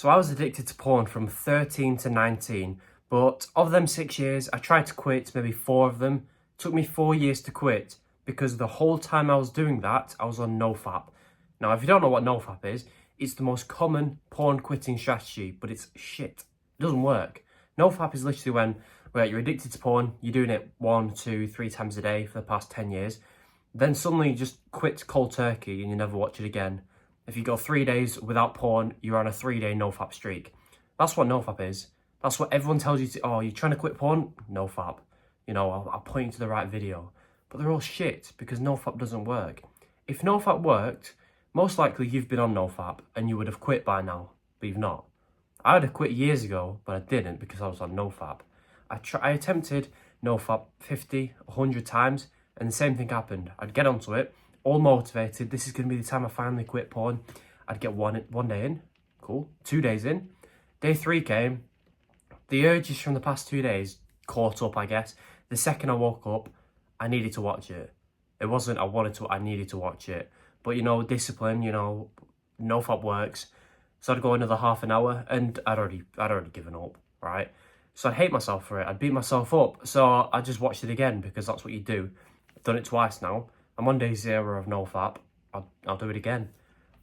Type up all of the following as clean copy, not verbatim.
So I was addicted to porn from 13 to 19, but of them 6 years, I tried to quit maybe 4 of them. It took me 4 years to quit because the whole time I was doing that, I was on nofap. Now, if you don't know what nofap is, it's the most common porn quitting strategy, but it's shit. It doesn't work. Nofap is literally where you're addicted to porn, you're doing it 1, 2, 3 times a day for the past 10 years, then suddenly you just quit cold turkey and you never watch it again. If you go 3 days without porn, you're on a 3-day nofap streak. That's what nofap is. That's what everyone tells you to, oh, you're trying to quit porn? Nofap. You know, I'll point you to the right video. But they're all shit because nofap doesn't work. If nofap worked, most likely you've been on nofap and you would have quit by now, but you've not. I would have quit years ago, but I didn't because I was on nofap. I attempted nofap 50, 100 times, and the same thing happened. I'd get onto it, all motivated. This is going to be the time I finally quit porn. I'd get one day in, cool. 2 days in. Day 3 came. The urges from the past 2 days caught up, I guess. The second I woke up, I needed to watch it. It wasn't I wanted to, I needed to watch it. But, you know, discipline, you know, nofap works. So I'd go another half an hour and I'd already given up, right? So I'd hate myself for it. I'd beat myself up. So I just watched it again because that's what you do. I've done it twice now. I'm on day 0 of nofap. I'll do it again.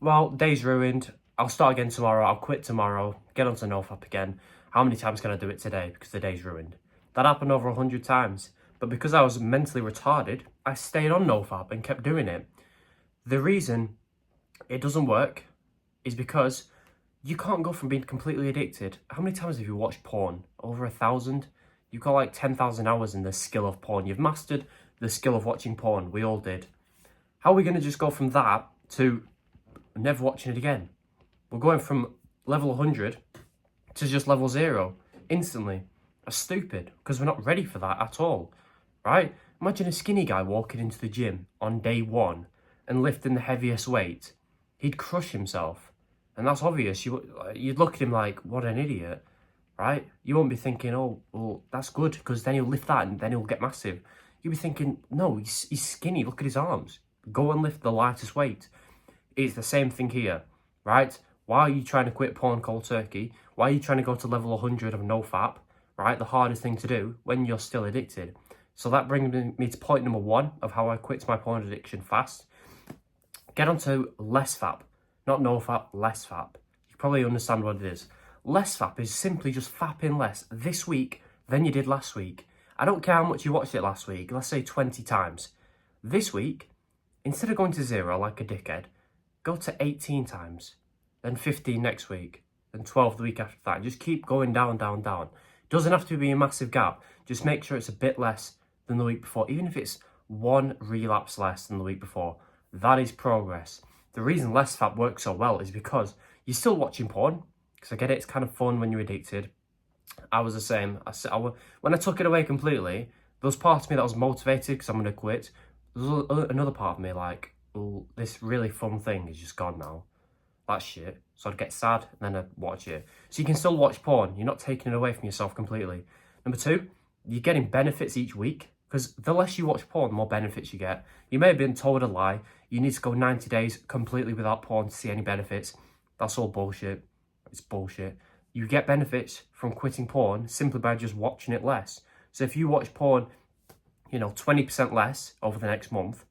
Well, day's ruined. I'll start again tomorrow. I'll quit tomorrow. Get onto nofap again. How many times can I do it today? Because the day's ruined. That happened over 100 times. But because I was mentally retarded, I stayed on nofap and kept doing it. The reason it doesn't work is because you can't go from being completely addicted. How many times have you watched porn? Over 1,000? You've got like 10,000 hours in the skill of porn. You've mastered the skill of watching porn. We all did. How are we going to just go from that to never watching it again? We're going from level 100 to just level 0 instantly. That's stupid because we're not ready for that at all, right? Imagine a skinny guy walking into the gym on day 1 and lifting the heaviest weight. He'd crush himself. And that's obvious. You'd look at him like, what an idiot, right? You won't be thinking, oh, well, that's good because then he'll lift that and then he'll get massive. You'll be thinking, no, he's skinny. Look at his arms. Go and lift the lightest weight. It's the same thing here, right? Why are you trying to quit porn cold turkey? Why are you trying to go to level 100 of nofap, right? The hardest thing to do when you're still addicted. So that brings me to point number 1 of how I quit my porn addiction fast. Get onto less fap. Not nofap, less fap. You probably understand what it is. Less fap is simply just fapping less this week than you did last week. I don't care how much you watched it last week, let's say 20 times. This week, instead of going to 0 like a dickhead, go to 18 times, then 15 next week, then 12 the week after that. Just keep going down, down, down. Doesn't have to be a massive gap. Just make sure it's a bit less than the week before. Even if it's 1 relapse less than the week before, that is progress. The reason less fap works so well is because you're still watching porn, because I get it, it's kind of fun when you're addicted. I was the same. When I took it away completely, there was part of me that was motivated because I'm going to quit. There's another part of me like, oh, this really fun thing is just gone now. That's shit. So I'd get sad and then I'd watch it. So you can still watch porn. You're not taking it away from yourself completely. Number 2, you're getting benefits each week because the less you watch porn, the more benefits you get. You may have been told a lie. You need to go 90 days completely without porn to see any benefits. That's all bullshit. It's bullshit. You get benefits from quitting porn simply by just watching it less. So if you watch porn, 20% less over the next month,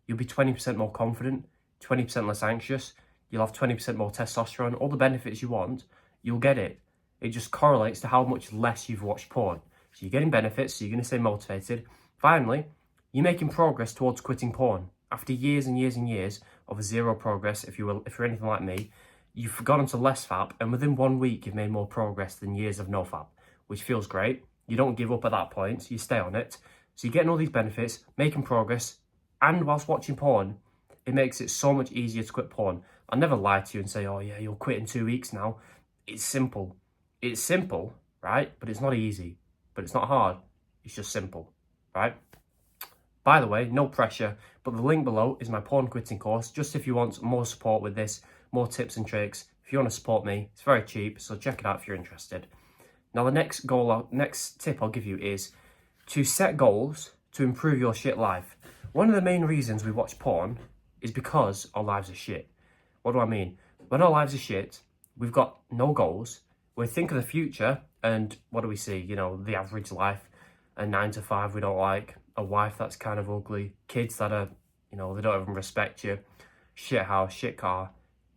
you'll be 20% more confident, 20% less anxious, you'll have 20% more testosterone, all the benefits you want, you'll get it. It just correlates to how much less you've watched porn. So you're getting benefits, so you're going to stay motivated. Finally, you're making progress towards quitting porn. After years and years and years of 0 progress, if you're anything like me, you've gone into less fap, and within 1 week, you've made more progress than years of no fap, which feels great. You don't give up at that point, so you stay on it. So you're getting all these benefits, making progress, and whilst watching porn, it makes it so much easier to quit porn. I'll never lie to you and say, oh yeah, you'll quit in 2 weeks now. It's simple. It's simple, right? But it's not easy. But it's not hard. It's just simple, right? By the way, no pressure, but the link below is my porn quitting course, just if you want more support with this, more tips and tricks. If you want to support me, it's very cheap, so check it out if you're interested. Now, the next tip I'll give you is to set goals to improve your shit life. One of the main reasons we watch porn is because our lives are shit. What do I mean? When our lives are shit, we've got no goals. We think of the future, and what do we see? You know, the average life, a 9 to 5 we don't like, a wife that's kind of ugly, kids that are, you know, they don't even respect you, shit house, shit car,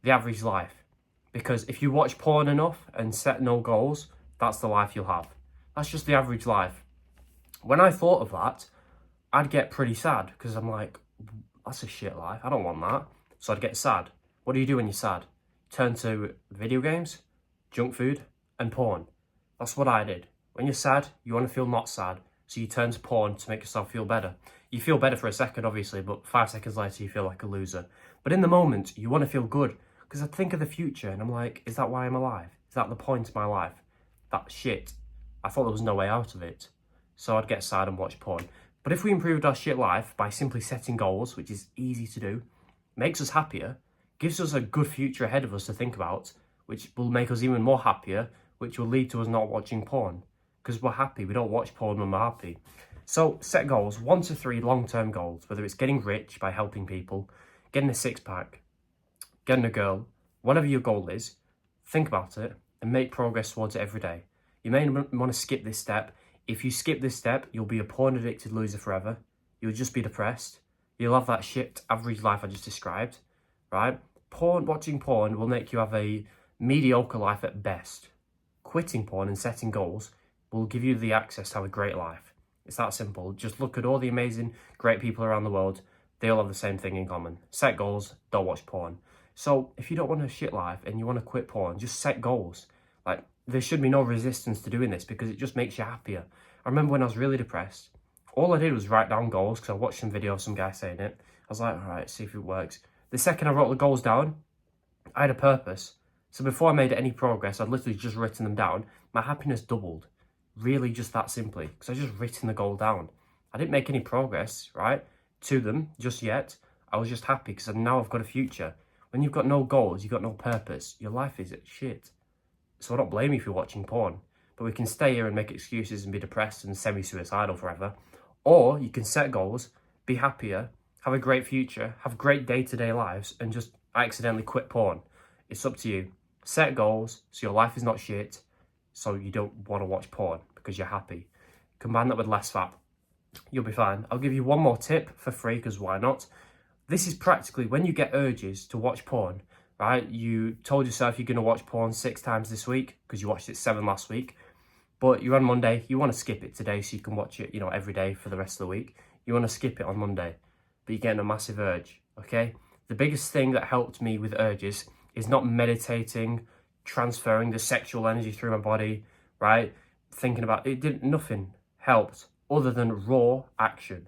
the average life. Because if you watch porn enough and set no goals, that's the life you'll have. That's just the average life. When I thought of that, I'd get pretty sad because I'm like, that's a shit life. I don't want that. So I'd get sad. What do you do when you're sad? Turn to video games, junk food, and porn. That's what I did. When you're sad, you want to feel not sad. So you turn to porn to make yourself feel better. You feel better for a second, obviously, but 5 seconds later, you feel like a loser. But in the moment, you want to feel good. Because I think of the future and I'm like, is that why I'm alive? Is that the point of my life? That shit. I thought there was no way out of it. So I'd get sad and watch porn. But if we improved our shit life by simply setting goals, which is easy to do, makes us happier, gives us a good future ahead of us to think about, which will make us even more happier, which will lead to us not watching porn. Because we're happy, we don't watch porn when we're happy. So set goals, 1 to 3 long-term goals, whether it's getting rich by helping people, getting a six-pack, getting a girl, whatever your goal is, think about it and make progress towards it every day. You may want to skip this step. If you skip this step, you'll be a porn-addicted loser forever. You'll just be depressed. You'll have that shit average life I just described, right? Watching porn will make you have a mediocre life at best. Quitting porn and setting goals will give you the access to have a great life. It's that simple. Just look at all the amazing, great people around the world. They all have the same thing in common. Set goals, don't watch porn. So if you don't want a shit life and you want to quit porn, just set goals. Like, there should be no resistance to doing this because it just makes you happier. I remember when I was really depressed, all I did was write down goals because I watched some video of some guy saying it. I was like, all right, see if it works. The second I wrote the goals down, I had a purpose. So before I made any progress, I'd literally just written them down. My happiness doubled. Really just that simply, because I just written the goal down. I didn't make any progress, right, to them just yet. I was just happy because now I've got a future. When you've got no goals, you've got no purpose, your life is shit. So I don't blame you if you're watching porn. But we can stay here and make excuses and be depressed and semi-suicidal forever. Or you can set goals, be happier, have a great future, have great day-to-day lives, and just accidentally quit porn. It's up to you. Set goals so your life is not shit, so you don't want to watch porn because you're happy. Combine that with less fat. You'll be fine. I'll give you one more tip for free because why not? This is practically when you get urges to watch porn, right? You told yourself you're going to watch porn 6 times this week because you watched it 7 last week. But you're on Monday, you want to skip it today so you can watch it, every day for the rest of the week. You want to skip it on Monday, but you're getting a massive urge, okay? The biggest thing that helped me with urges is not meditating, transferring the sexual energy through my body, right? Thinking about it, nothing helped other than raw action,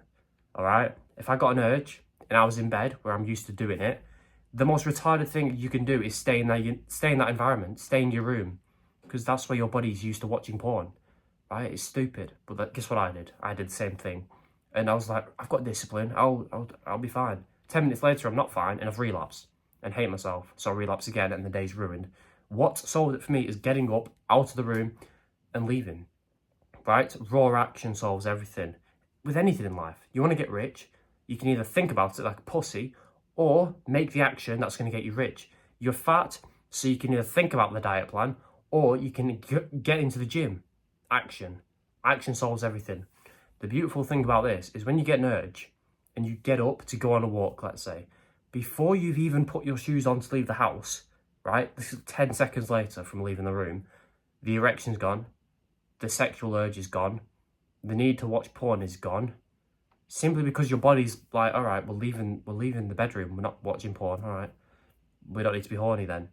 all right? If I got an urge and I was in bed where I'm used to doing it, the most retarded thing you can do is stay in that environment, stay in your room, because that's where your body's used to watching porn, right? It's stupid, but guess what I did? I did the same thing, and I was like, I've got discipline. I'll be fine. 10 minutes later, I'm not fine, and I've relapsed and hate myself. So I relapse again, and the day's ruined. What solved it for me is getting up out of the room and leaving, right? Raw action solves everything. With anything in life, you want to get rich, you can either think about it like a pussy, or make the action that's going to get you rich. You're fat, so you can either think about the diet plan, or you can get into the gym. Action. Action solves everything. The beautiful thing about this is when you get an urge and you get up to go on a walk, let's say, before you've even put your shoes on to leave the house, right? This is 10 seconds later from leaving the room, the erection's gone, the sexual urge is gone, the need to watch porn is gone, simply because your body's like, all right, we're leaving the bedroom, we're not watching porn, all right, we don't need to be horny then.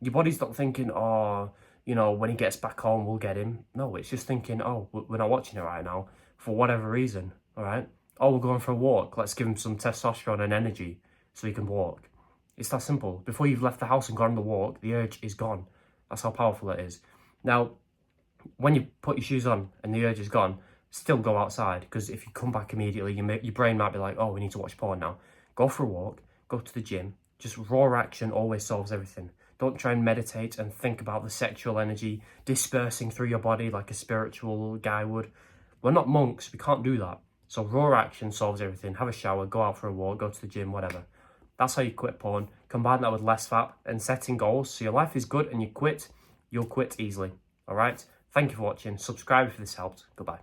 Your body's not thinking, oh, when he gets back home, we'll get him. No, it's just thinking, oh, we're not watching it right now for whatever reason, all right? Oh, we're going for a walk. Let's give him some testosterone and energy so he can walk. It's that simple. Before you've left the house and gone on the walk, the urge is gone. That's how powerful it is. Now, when you put your shoes on and the urge is gone, still go outside, because if you come back immediately, your brain might be like, oh, we need to watch porn now. Go for a walk, go to the gym. Just raw action always solves everything. Don't try and meditate and think about the sexual energy dispersing through your body like a spiritual guy would. We're not monks, we can't do that. So raw action solves everything. Have a shower, go out for a walk, go to the gym, whatever. That's how you quit porn. Combine that with less FAP and setting goals so your life is good and you'll quit easily. Alright? Thank you for watching. Subscribe if this helped. Goodbye.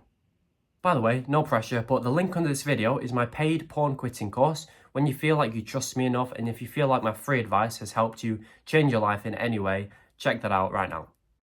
By the way, no pressure, but the link under this video is my paid porn quitting course. When you feel like you trust me enough and if you feel like my free advice has helped you change your life in any way, check that out right now.